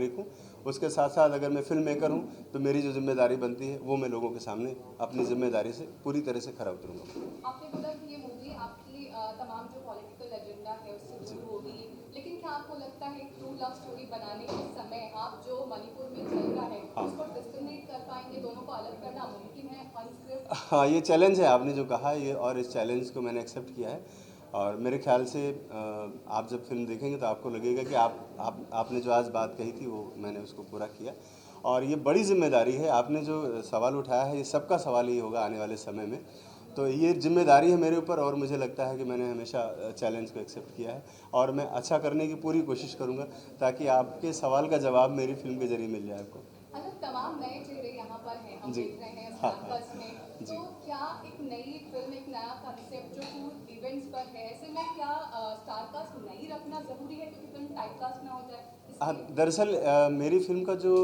नागरिक हूँ। उसके साथ साथ अगर मैं फिल्म मेकर हूँ तो मेरी जो जिम्मेदारी बनती है वो मैं लोगों के सामने अपनी जिम्मेदारी से पूरी तरह से खरा उतरूँगा। आपने बोला कि ये मूवी आपकी तमाम जो पॉलिटिकल एजेंडा है उससे दूर होगी, लेकिन क्या आपको लगता है ट्रू लव स्टोरी बनाने के समय आप जो मणिपुर में चल रहा है उसको डिस्क्रिमिनेट कर पाएंगे, दोनों को अलग करना मुमकिन है ऑन स्क्रिप्ट? हाँ, ये चैलेंज है आपने जो कहा ये, और इस चैलेंज को मैंने एक्सेप्ट किया है। और मेरे ख्याल से आप जब फिल्म देखेंगे तो आपको लगेगा कि आपने जो आज बात कही थी वो मैंने उसको पूरा किया। और ये बड़ी जिम्मेदारी है, आपने जो सवाल उठाया है ये सबका सवाल ही होगा आने वाले समय में। तो ये जिम्मेदारी है मेरे ऊपर, और मुझे लगता है कि मैंने हमेशा चैलेंज को एक्सेप्ट किया है और मैं अच्छा करने की पूरी कोशिश करूँगा ताकि आपके सवाल का जवाब मेरी फिल्म के जरिए मिल जाए आपको। मतलब तमाम नए चेहरे यहाँ पर हैं, हम जी। देख रहे हैं हाँ, स्टारकास्ट में। जी। तो क्या एक नई फिल्म, एक नया कंसेप्ट जो टूर इवेंट्स पर है, ऐसे में क्या स्टारकास्ट नहीं रखना जरूरी है क्योंकि फिल्म टाइपकास्ट ना हो जाए हाँ, इसलिए? दरअसल मेरी फिल्म का जो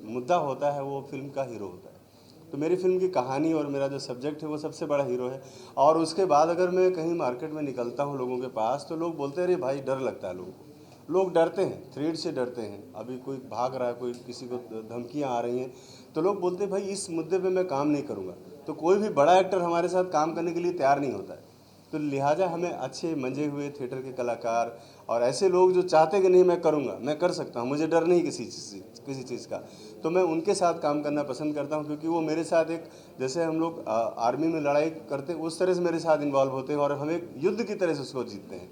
मुद्दा होता है वो फिल्म का हीरो होता है। तो मेरी फिल्म की कहानी और मेरा जो सब्जेक्ट है वो सबसे बड़ा हीरो है। और उसके बाद अगर मैं कहीं मार्केट में निकलता हूँ लोगों के पास तो लोग बोलते हैं अरे भाई डर लगता है लोगों को। लोग डरते हैं, थ्रेड से डरते हैं। अभी कोई भाग रहा है, कोई किसी को धमकियाँ आ रही हैं तो लोग बोलते हैं भाई इस मुद्दे पे मैं काम नहीं करूँगा। तो कोई भी बड़ा एक्टर हमारे साथ काम करने के लिए तैयार नहीं होता है। तो लिहाजा हमें अच्छे मंजे हुए थिएटर के कलाकार और ऐसे लोग जो चाहते कि नहीं मैं करूँगा, मैं कर सकता हूँ, मुझे डर नहीं किसी चीज़ का, तो मैं उनके साथ काम करना पसंद करता हूँ क्योंकि वो मेरे साथ एक, जैसे हम लोग आर्मी में लड़ाई करते हैं उस तरह से मेरे साथ इन्वॉल्व होते हैं और हम एक युद्ध की तरह से उसको जीतते हैं।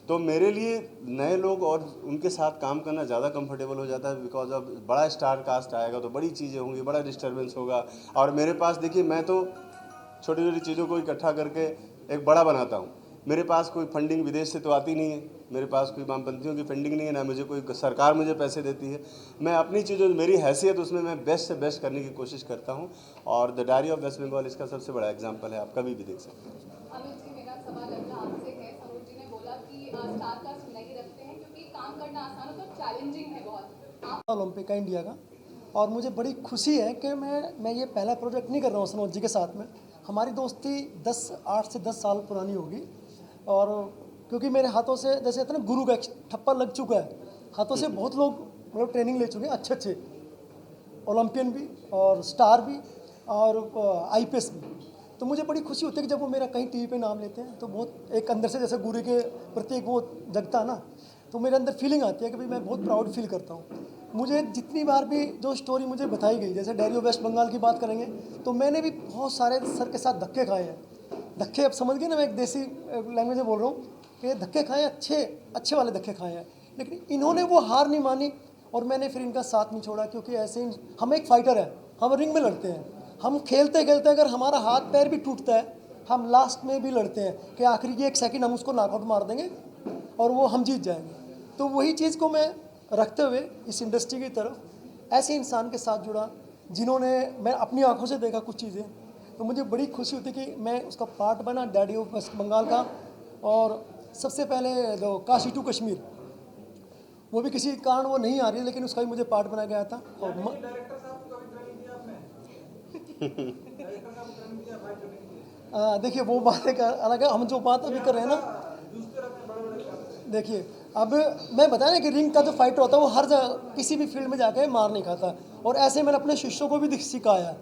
तो मेरे लिए नए लोग और उनके साथ काम करना ज़्यादा कंफर्टेबल हो जाता है बिकॉज अब बड़ा स्टार कास्ट आएगा तो बड़ी चीज़ें होंगी, बड़ा डिस्टर्बेंस होगा। और मेरे पास देखिए मैं तो छोटी छोटी चीज़ों को इकट्ठा करके एक बड़ा बनाता हूँ। मेरे पास कोई फंडिंग विदेश से तो आती नहीं है, मेरे पास कोई वामपंथियों की फंडिंग नहीं है, ना मुझे कोई सरकार मुझे पैसे देती है। मैं अपनी चीज़ों, मेरी हैसियत उसमें मैं बेस्ट से बेस्ट करने की कोशिश करता हूँ। और the diary of West Bengal इसका सबसे बड़ा एग्जाम्पल है, आप कभी भी देख सकते हैं। अनुज जी, मेरा सवाल अगला आपसे है। सरोज जी ने बोला कि स्टारकास्ट नहीं रखते हैं क्योंकि काम करना आसान होता है, चैलेंजिंग है बहुत। आप ओलंपिक का इंडिया का, और मुझे बड़ी खुशी है कि मैं ये पहला प्रोजेक्ट नहीं कर रहा हूँ सनोज जी के साथ में। हमारी दोस्ती 8 से 10 साल पुरानी होगी। और क्योंकि मेरे हाथों से जैसे कहते हैं ना गुरु का एक ठप्पा लग चुका है, हाथों से बहुत लोग मतलब ट्रेनिंग ले चुके हैं, अच्छे अच्छे ओलंपियन भी और स्टार भी और आईपीएस भी। तो मुझे बड़ी खुशी होती है कि जब वो मेरा कहीं टीवी पे नाम लेते हैं तो बहुत एक अंदर से जैसे गुरु के प्रति एक वो जगता है ना, तो मेरे अंदर फीलिंग आती है कि भाई मैं बहुत प्राउड फील करता हूँ। मुझे जितनी बार भी जो स्टोरी मुझे बताई गई, जैसे डायरी ऑफ वेस्ट बंगाल की बात करेंगे तो मैंने भी बहुत सारे सर के साथ धक्के खाए हैं। धक्के अब समझ गए ना, मैं एक देसी लैंग्वेज में बोल रहा हूँ कि धक्के खाए, अच्छे अच्छे वाले धक्के खाए हैं। लेकिन इन्होंने वो हार नहीं मानी और मैंने फिर इनका साथ नहीं छोड़ा, क्योंकि ऐसे ही हम एक फाइटर हैं, हम रिंग में लड़ते हैं। हम खेलते खेलते अगर हमारा हाथ पैर भी टूटता है हम लास्ट में भी लड़ते हैं कि आखिरी की 1 सेकंड हम उसको नॉकआउट मार देंगे और वो हम जीत जाएंगे। तो वही चीज़ को मैं रखते हुए इस इंडस्ट्री की तरफ ऐसे इंसान के साथ जुड़ा जिन्होंने, मैं अपनी आंखों से देखा कुछ चीज़ें, तो मुझे बड़ी खुशी होती कि मैं उसका पार्ट बना डैडी ऑफ वेस्ट बंगाल का। और सबसे पहले जो काशी टू कश्मीर, वो भी किसी कारण वो नहीं आ रही लेकिन उसका भी मुझे पार्ट बनाया गया था। और देखिए वो बात एक अलग है, हम जो बात अभी कर रहे हैं ना, देखिए अब मैं बताया ना कि रिंग का जो फाइटर होता है वो हर जगह किसी भी फील्ड में जाके मार नहीं खाता। और ऐसे मैंने अपने शिष्यों को भी सिखाया।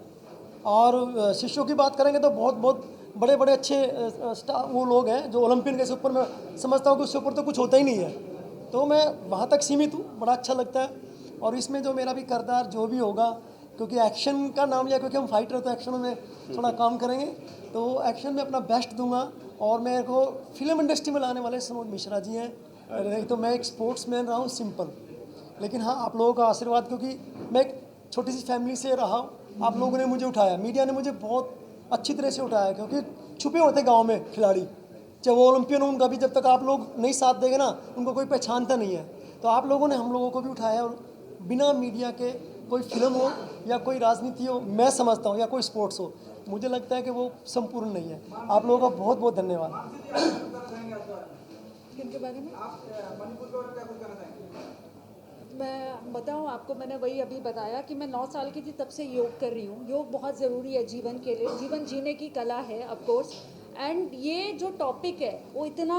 और शिष्यों की बात करेंगे तो बहुत बहुत बड़े बड़े अच्छे वो लोग हैं जो ओलंपियन के से ऊपर, मैं समझता हूँ कि उससे ऊपर तो कुछ होता ही नहीं है। तो मैं वहाँ तक सीमित हूँ, बड़ा अच्छा लगता है। और इसमें जो मेरा भी किरदार जो भी होगा, क्योंकि एक्शन का नाम लिया, क्योंकि हम फाइटर तो एक्शन में थोड़ा काम करेंगे, तो एक्शन में अपना बेस्ट दूंगा। और मेरे को फिल्म इंडस्ट्री में लाने वाले सनोज मिश्रा जी हैं। नहीं तो मैं एक स्पोर्ट्समैन रहा हूँ सिंपल, लेकिन हाँ आप लोगों का आशीर्वाद, क्योंकि मैं एक छोटी सी फैमिली से रहा हूँ, आप लोगों ने मुझे उठाया, मीडिया ने मुझे बहुत अच्छी तरह से उठाया, क्योंकि छुपे होते गांव में खिलाड़ी, चाहे वो ओलंपियन हो, उनका भी जब तक आप लोग नहीं साथ देंगे ना उनको कोई पहचानता नहीं है। तो आप लोगों ने हम लोगों को भी उठाया, और बिना मीडिया के कोई फिल्म हो या कोई राजनीति हो, मैं समझता हूँ, या कोई स्पोर्ट्स हो, मुझे लगता है कि वो संपूर्ण नहीं है। आप लोगों का बहुत बहुत धन्यवाद। किनके बारे में मैं बताऊं आपको, मैंने वही अभी बताया कि मैं 9 साल की थी तब से योग कर रही हूँ। योग बहुत ज़रूरी है जीवन के लिए, जीवन जीने की कला है ऑफ कोर्स। एंड ये जो टॉपिक है वो इतना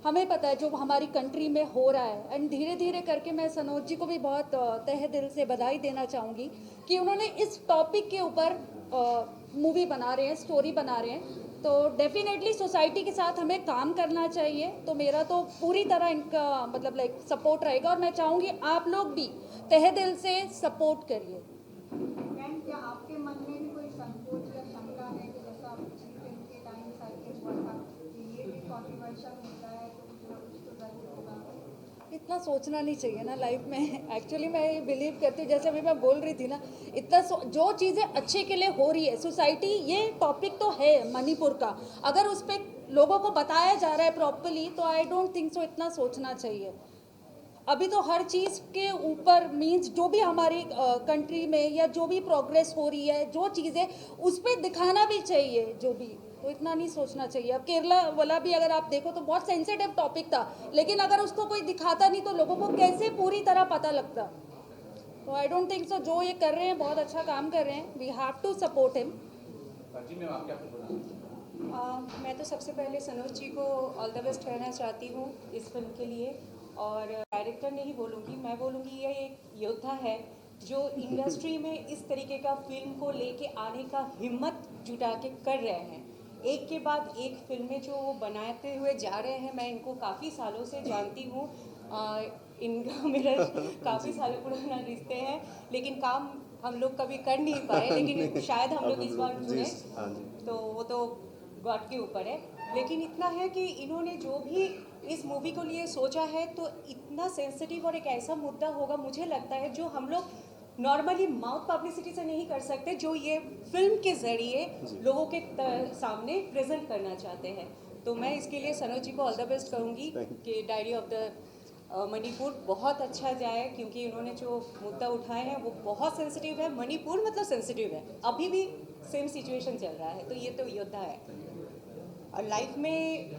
हमें पता है जो हमारी कंट्री में हो रहा है, एंड धीरे धीरे करके मैं सनोज जी को भी बहुत तहे दिल से बधाई देना चाहूँगी कि उन्होंने इस टॉपिक के ऊपर मूवी बना रहे हैं, स्टोरी बना रहे हैं। तो डेफिनेटली सोसाइटी के साथ हमें काम करना चाहिए। तो मेरा तो पूरी तरह इनका मतलब लाइक सपोर्ट रहेगा, और मैं चाहूँगी आप लोग भी तहे दिल से सपोर्ट करिए। मैम, क्या आपके मन में भी कोई संकोच या शंका है कि जैसा पिछली फिल्म के टाइम साइकिल हुआ था कि ये भी कॉन्ट्रोवर्शियल होता है तो कुछ ना कुछ तो जरूर होगा? इतना सोचना नहीं चाहिए ना लाइफ में। एक्चुअली मैं ये बिलीव करती हूँ, जैसे अभी मैं बोल रही थी ना, इतना जो चीज़ें अच्छे के लिए हो रही है सोसाइटी, ये टॉपिक तो है मणिपुर का, अगर उस पर लोगों को बताया जा रहा है प्रॉपरली, तो आई डोंट थिंक सो इतना सोचना चाहिए। अभी तो हर चीज़ के ऊपर मीन्स जो भी हमारी कंट्री में या जो भी प्रोग्रेस हो रही है, जो चीज़ें उस पर दिखाना भी चाहिए जो भी, तो इतना नहीं सोचना चाहिए। अब केरला वाला भी अगर आप देखो तो बहुत सेंसिटिव टॉपिक था, लेकिन अगर उसको कोई दिखाता नहीं तो लोगों को कैसे पूरी तरह पता लगता। तो आई डोंट थिंक सो, जो ये कर रहे हैं बहुत अच्छा काम कर रहे हैं, we have to support him. मैं तो सबसे पहले सनोज जी को ऑल द बेस्ट कहना चाहती हूँ इस फिल्म के लिए, और डायरेक्टर नहीं बोलूँगी, मैं बोलूँगी ये एक योद्धा है जो इंडस्ट्री में इस तरीके का फिल्म को लेके आने का हिम्मत जुटा के कर रहे हैं। एक के बाद एक फिल्में जो वो बनाते हुए जा रहे हैं। मैं इनको काफ़ी सालों से जानती हूँ, इनका मेरा काफ़ी सालों पुराना रिश्ते हैं, लेकिन काम हम लोग कभी कर नहीं पाए, लेकिन शायद हम लोग इस बार जुड़े, तो वो तो गॉड के ऊपर है। लेकिन इतना है कि इन्होंने जो भी इस मूवी को लिए सोचा है, तो इतना सेंसिटिव और एक ऐसा मुद्दा होगा, मुझे लगता है जो हम लोग नॉर्मली माउथ पब्लिसिटी से नहीं कर सकते, जो ये फिल्म के ज़रिए लोगों के सामने प्रेजेंट करना चाहते हैं। तो मैं इसके लिए सनोज जी को ऑल द बेस्ट कहूँगी कि डायरी ऑफ द मणिपुर बहुत अच्छा जाए, क्योंकि उन्होंने जो मुद्दा उठाए हैं वो बहुत सेंसिटिव है। मणिपुर मतलब सेंसिटिव है, अभी भी सेम सिचुएशन चल रहा है, तो ये तो योद्धा है। और लाइफ में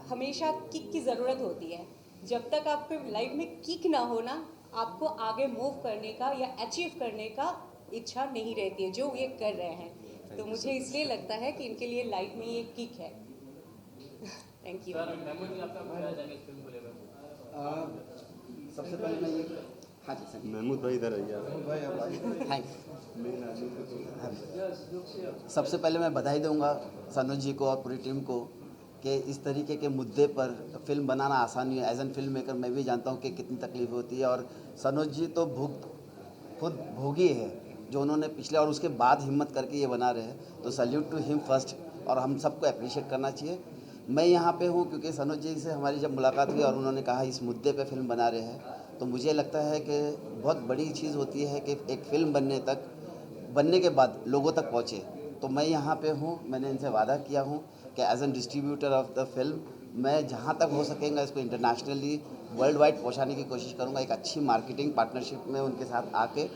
हमेशा किक की ज़रूरत होती है। जब तक आपके लाइफ में किक ना हो ना, आपको आगे मूव करने का या अचीव करने का इच्छा नहीं रहती है, जो ये कर रहे हैं। तो मुझे इसलिए लगता है कि इनके लिए लाइफ में ये किक है। Thank you. सबसे पहले मैं ये, हाँ जी सर, महमूद भाई इधर आइए। थैंक सबसे पहले मैं बधाई दूंगा सनोज जी को और पूरी टीम को कि इस तरीके के मुद्दे पर फिल्म बनाना आसान नहीं है। एज एन फिल्म मेकर मैं भी जानता हूँ कि कितनी तकलीफ होती है, और सनोज जी तो खुद भोगी है जो उन्होंने पिछले और उसके बाद हिम्मत करके ये बना रहे हैं। तो सल्यूट टू हिम फर्स्ट, और हम सबको अप्रिशिएट करना चाहिए। मैं यहाँ पे हूँ क्योंकि सनोज जी से हमारी जब मुलाकात हुई और उन्होंने कहा इस मुद्दे पे फिल्म बना रहे हैं, तो मुझे लगता है कि बहुत बड़ी चीज़ होती है कि एक फ़िल्म बनने के बाद लोगों तक पहुँचे। तो मैं यहाँ पे हूँ, मैंने इनसे वादा किया हूँ कि as an distributor of the film मैं जहाँ तक हो सकेगा इसको इंटरनेशनली वर्ल्ड वाइड पहुँचाने की कोशिश करूँगा। एक अच्छी मार्केटिंग पार्टनरशिप में उनके साथ आके